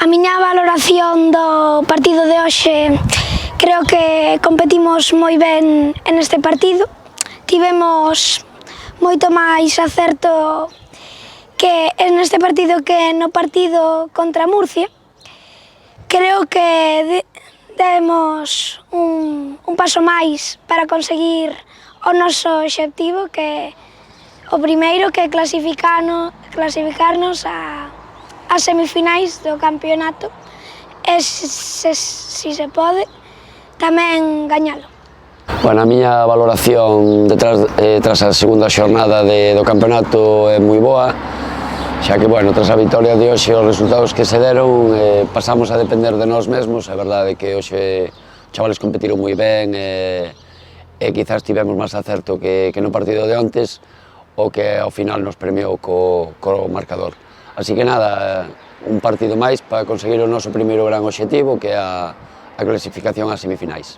miña valoración do partido de hoxe, creo que competimos moi ben neste partido. Tivemos moito máis acerto que neste partido que no partido contra Murcia. Creo que demos un paso máis para conseguir o noso obxectivo, que o primeiro, que é clasificarnos a semifinais do campeonato e, se se pode, tamén gañalo. Bueno, a miña valoración tras a segunda xornada do campeonato é moi boa, xa que, bueno, tras a vitoria de hoxe, os resultados que se deron, pasamos a depender de nós mesmos. É verdade que hoxe os chavales competiron moi ben e quizás tivemos máis acerto que no partido de ontes, o que ao final nos premiou co marcador. Así que nada, un partido máis para conseguir o noso primeiro gran obxectivo, que é a clasificación ás semifinais.